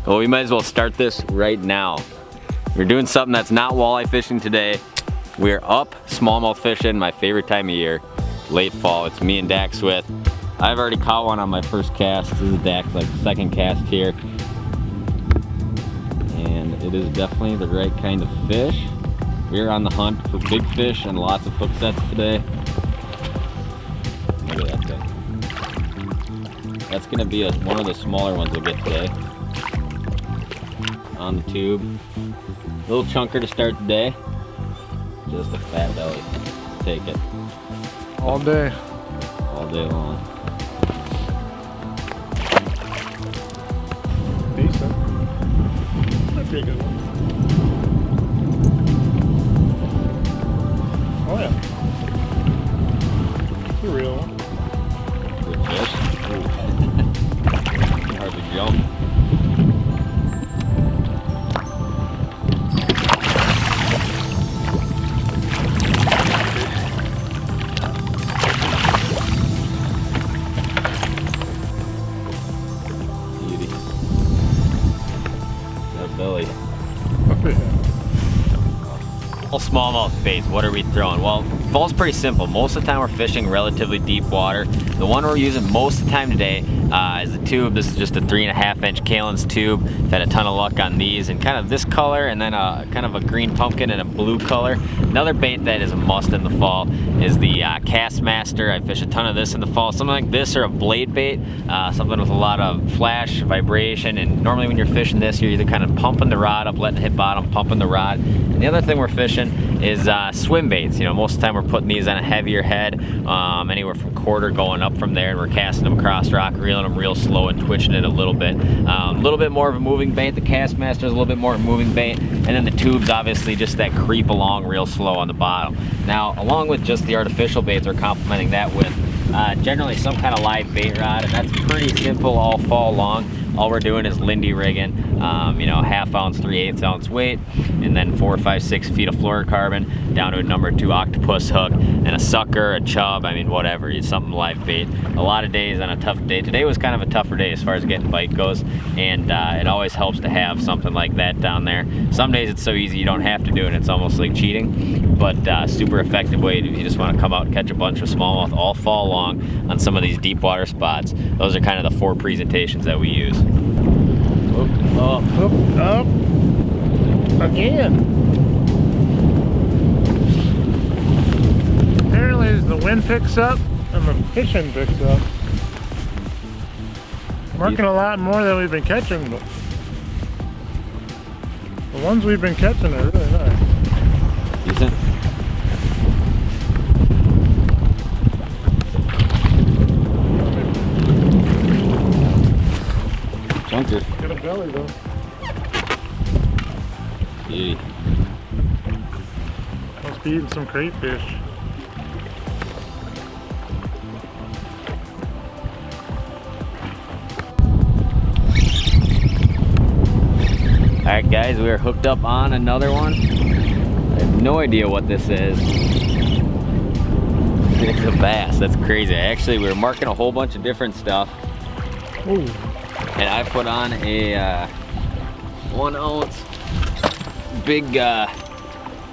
Well, we might as well start this right now. We're doing something that's not walleye fishing today. We're up smallmouth fishing, my favorite time of year, late fall. It's me and Dax with. I've already caught one on my first cast. This is Dax, like second cast here. And it is definitely the right kind of fish. We're on the hunt for big fish and lots of hook sets today. Look at that thing. That's gonna be one of the smaller ones we'll get today. On the tube. Little chunker to start the day. Just a fat belly. Take it. All day. All day long. Decent. Might be a good one. Oh yeah. It's a real one. Good fish. Can hardly jump. Beauty. That belly. All smallmouth baits, what are we throwing? Well, fall's pretty simple. Most of the time we're fishing relatively deep water. The one we're using most of the time today is the tube. This is just a 3.5 inch Kalin's tube. Had a ton of luck on these and kind of this color and then kind of a green pumpkin and a blue color. Another bait that is a must in the fall is the Castmaster. I fish a ton of this in the fall. Something like this or a blade bait, something with a lot of flash, vibration, and normally when you're fishing this, you're either kind of pumping the rod up, letting it hit bottom, pumping the rod. And the other thing we're fishing is swim baits. You know, most of the time we're putting these on a heavier head, anywhere from quarter going up from there, and we're casting them across rock, reeling them real slow and twitching it a little bit. A little bit more of a moving bait. The Castmaster is a little bit more moving bait, and then the tube's obviously just that creep along real slow on the bottom. Now, along with just the artificial baits, we're complementing that with generally some kind of live bait rod, and that's pretty simple all fall long. All we're doing is Lindy rigging, you know, 1/2 ounce, 3/8 ounce weight, and then 4, 5, 6 feet of fluorocarbon down to a number 2 octopus hook, and a sucker, a chub, I mean, whatever, it's something live bait. A lot of days on a tough day. Today was kind of a tougher day as far as getting bite goes, and it always helps to have something like that down there. Some days it's so easy you don't have to do it, it's almost like cheating, but super effective way if you just want to come out and catch a bunch of smallmouth all fall long on some of these deep water spots. Those are kind of the 4 presentations that we use. Up, Up. Again. Apparently as the wind picks up and the fishing picks up. Marking a lot more than we've been catching, but the ones we've been catching are really nice. Decent. Chunker. Got a belly though. Beauty. Must be eating some crayfish. Alright guys, we are hooked up on another one. I have no idea what this is. It's a bass, that's crazy. Actually, we were marking a whole bunch of different stuff. Ooh. And I put on a 1 ounce big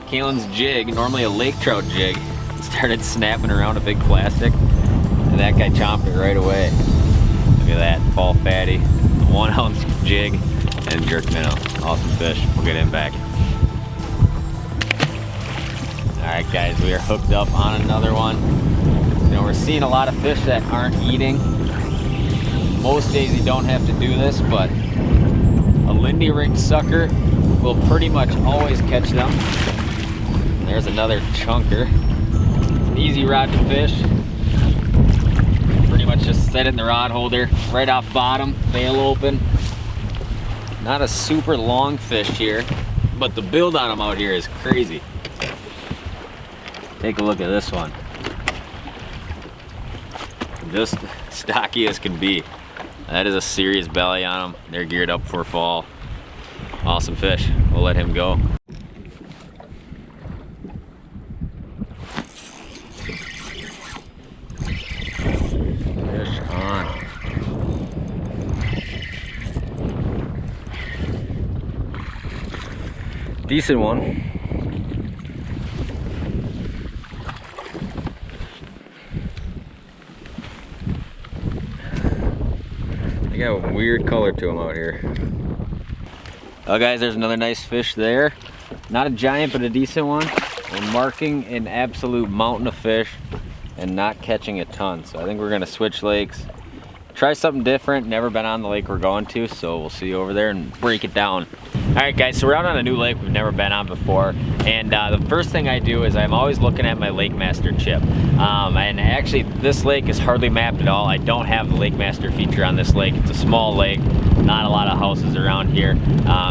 Kalin's jig, normally a lake trout jig. Started snapping around a big plastic, and that guy chomped it right away. Look at that, fall fatty, 1 ounce jig, and jerk minnow. Awesome fish. We'll get him back. Alright guys, we are hooked up on another one. You know, we're seeing a lot of fish that aren't eating. Most days you don't have to do this, but a Lindy rigged sucker will pretty much always catch them. There's another chunker. It's an easy rod to fish. Pretty much just set it in the rod holder, right off bottom, bail open. Not a super long fish here, but the build on them out here is crazy. Take a look at this one. Just stocky as can be. That is a serious belly on them. They're geared up for fall. Awesome fish. We'll let him go. Fish on. Decent one. They got a weird color to them out here. Oh guys, there's another nice fish there. Not a giant, but a decent one. We're marking an absolute mountain of fish and not catching a ton. So I think we're gonna switch lakes. Try something different. Never been on the lake we're going to, so we'll see you over there and break it down. All right guys, so we're out on a new lake we've never been on before, and the first thing I do is I'm always looking at my Lake Master chip. And actually this lake is hardly mapped at all. I don't have the Lake Master feature on this lake. It's a small lake, not a lot of houses around here,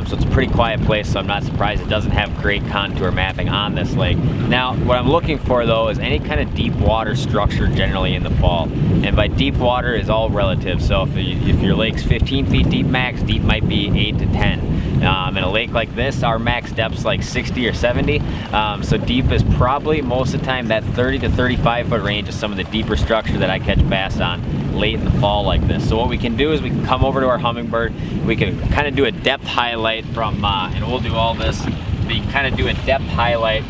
so it's a pretty quiet place, so I'm not surprised it doesn't have great contour mapping on this lake. Now what I'm looking for though is any kind of deep water structure generally in the fall, and by deep water is all relative. So if your lake's 15 feet deep max, deep might be 8 to 10. In a lake like this, our max depth's like 60 or 70, so deep is probably most of the time that 30 to 35 foot range is some of the deeper structure that I catch bass on late in the fall like this. So what we can do is we can come over to our Humminbird, we can kind of do a depth highlight from, and we'll do all this, we can kind of do a depth highlight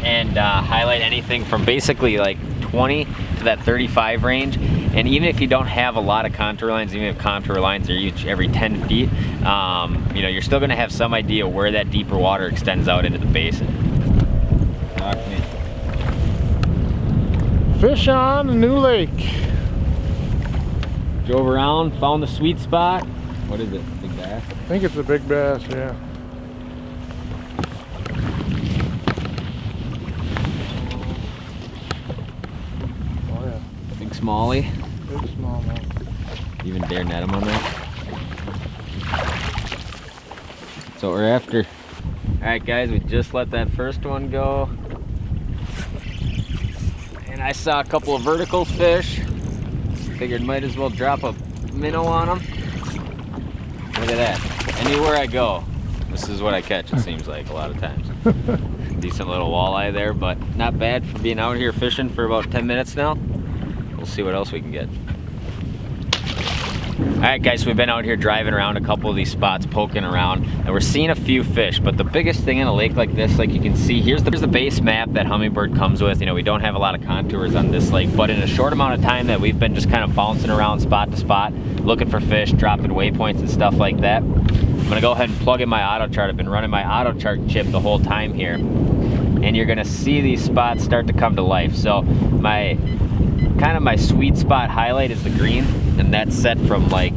and highlight anything from basically like 20 to that 35 range. And even if you don't have a lot of contour lines, even if contour lines are each every 10 feet, you know, you're still gonna have some idea where that deeper water extends out into the basin. Talk to me. Fish on a new lake. Drove around, found the sweet spot. What is it, big bass? I think it's a big bass, yeah. Oh yeah. Big smallie. Big smallmouth. Even dare net him on that. That's what we're after. Alright guys, we just let that first one go. And I saw a couple of vertical fish. Figured might as well drop a minnow on them. Look at that. Anywhere I go, this is what I catch, it seems like a lot of times. Decent little walleye there, but not bad for being out here fishing for about 10 minutes now. We'll see what else we can get. Alright guys, so we've been out here driving around a couple of these spots, poking around, and we're seeing a few fish, but the biggest thing in a lake like this, like you can see, here's the base map that Humminbird comes with. You know, we don't have a lot of contours on this lake, but in a short amount of time that we've been just kind of bouncing around spot to spot, looking for fish, dropping waypoints and stuff like that. I'm gonna go ahead and plug in my auto chart. I've been running my auto chart chip the whole time here, and you're gonna see these spots start to come to life. So my sweet spot highlight is the green, and that's set from like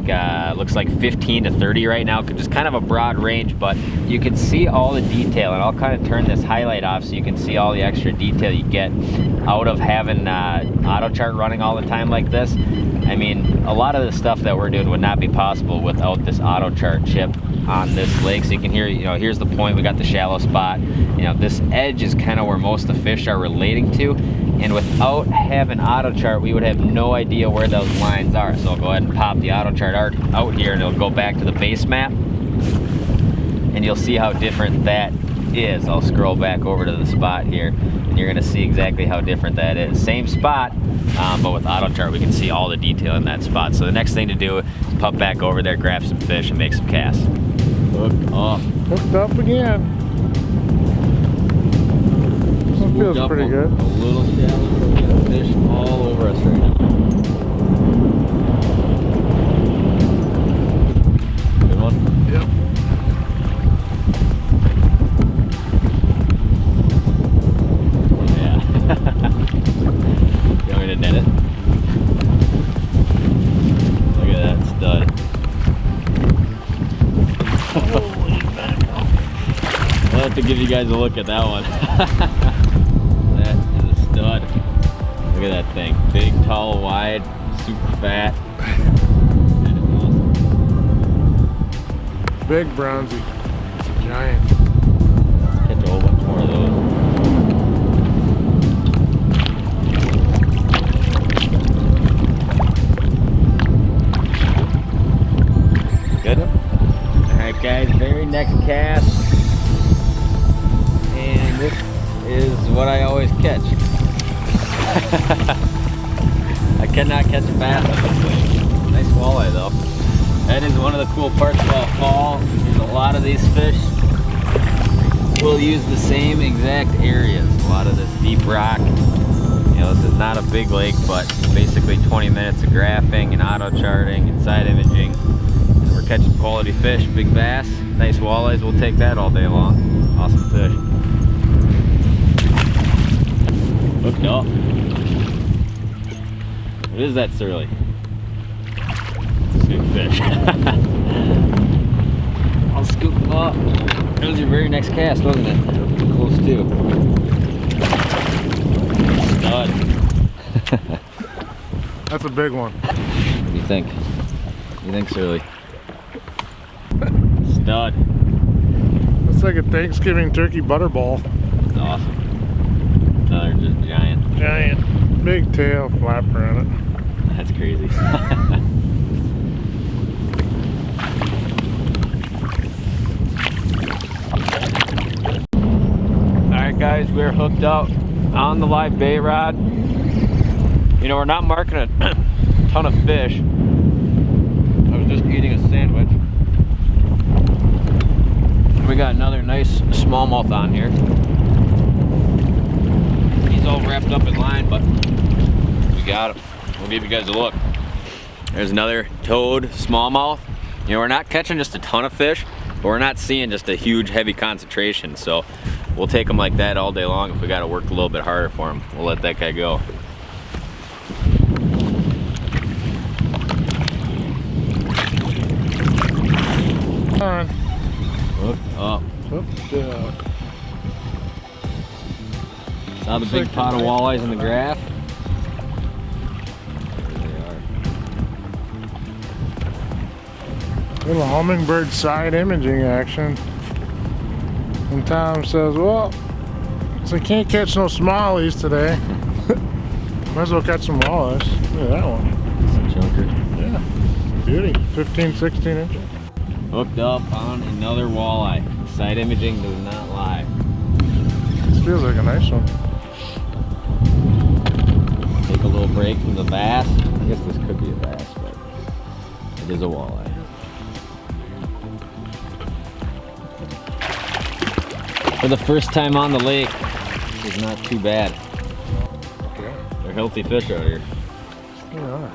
looks like 15 to 30 right now, just kind of a broad range, but you can see all the detail. And I'll kind of turn this highlight off so you can see all the extra detail you get out of having auto chart running all the time like this. I mean, a lot of the stuff that we're doing would not be possible without this auto chart chip on this lake. So you can hear, you know, here's the point, we got the shallow spot. You know, this edge is kind of where most of the fish are relating to, and without having auto chart, we would have no idea where those lines are. So I'll go ahead and pop the auto chart out here, and it'll go back to the base map, and you'll see how different that is. I'll scroll back over to the spot here, and you're gonna see exactly how different that is. Same spot, but with auto chart, we can see all the detail in that spot. So the next thing to do is pop back over there, grab some fish, and make some casts. Hooked up. Hooked up again. This feels pretty good. A little shallow, so we got fish all over us right now. Good one? Yep. Yeah. You want me to net it? Look at that stud. Holy mackerel. I'll have to give you guys a look at that one. That is a stud. Look at that thing. Big, tall, wide, super fat. That is awesome. Big bronzy. It's a giant. Let's catch a whole bunch more of those. Good? Alright guys, very next cast. And this is what I always catch. I cannot catch a bass on this thing. Nice walleye though. That is one of the cool parts about fall. There's a lot of these fish we'll use the same exact areas. A lot of this deep rock. You know, this is not a big lake, but basically 20 minutes of graphing and auto charting and side imaging. And we're catching quality fish, big bass, nice walleyes. We'll take that all day long. Awesome fish. Hooked up. What is that, Surly? It's a big fish. I'll scoop him up. That was your very next cast, wasn't it? Close too. Stud. That's a big one. What do you think? What do you think, Surly? Stud. It's like a Thanksgiving turkey butterball. That's awesome. Another just giant. Giant. Big tail flapper on it. That's crazy. Alright guys, we're hooked up on the live bait rod. You know, we're not marking a ton of fish. I was just eating a sandwich. We got another nice smallmouth on here. He's all wrapped up in line, but we got him. We'll give you guys a look. There's another toad smallmouth. You know, we're not catching just a ton of fish, but we're not seeing just a huge heavy concentration. So we'll take them like that all day long. If we got to work a little bit harder for him, we'll let that guy go. Come on. Hooked up. Hooked up. Saw the big pot of walleyes in the graph. Little Humminbird side imaging action. And Tom says, well, so I can't catch no smallies today. Might as well catch some walleyes. Look at that one. It's a chunker. Yeah. Beauty. 15, 16 inches. Hooked up on another walleye. Side imaging does not lie. This feels like a nice one. Take a little break from the bass. I guess this could be a bass, but it is a walleye. For the first time on the lake, it's not too bad. Okay. They're healthy fish out here. Yeah.